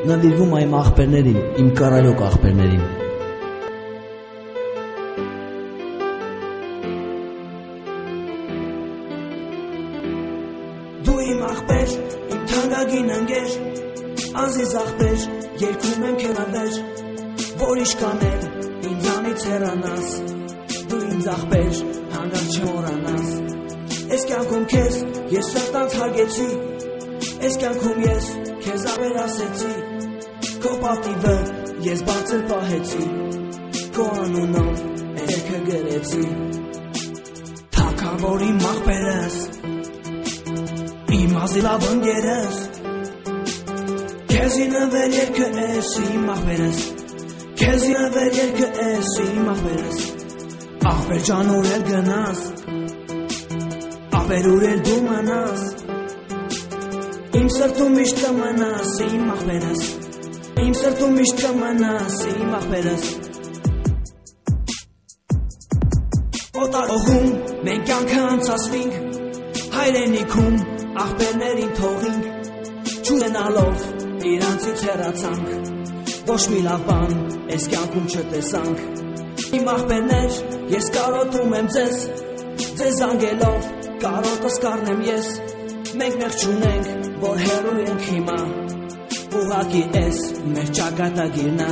նվիրվում այմ աղբերներին, իմ կարայոկ աղբերներին։ Դու իմ աղբեր, իմ թանկագին ընկեր, ազիզ աղբեր, երգում եմ քեզ ավեր, որ իշկաներ ինձանից հեռանաս, դու ինձ աղբեր, հանգած չմոռանաս։ Այս կյանքում քեզ ես սրտանց հարգեցի, այս կյանքում ես քեզ ավեր ասեցի, քո պատիվը ես բարձր պահեցի, քո անունով երգը գրեցի։ Թագավոր իմ աղբերս, իմ ազիլավ ընկերս, քեզի նվեր երգը ես իմ աղբերս, քեզի նվեր երգը ես իմ աղբերս, աղբեր ջան ուր էլ գնաս, աղբեր ուր էլ դու մնաս, իմ սրտում միշտ կմնաս իմ աղբերս, իմ սրտում միշտ կմնաս իմ աղբերս։ Օտարողում մենք կյանքը անցածվինք, հայրենիքում աղբերներին թողինք, չունենալով իրանցից հեռացանք, ոչ մի լավ բան այս կյանքում չտեսանք։ Իմ աղբերներ, ես կարոտում եմ ձեզ, ձեզ անգելով կարոտս կառնեմ ես, մենք մեղ չունենք, որ հեռու ենք հիմա, ուղղակի էս մեր ճակատագիրնա։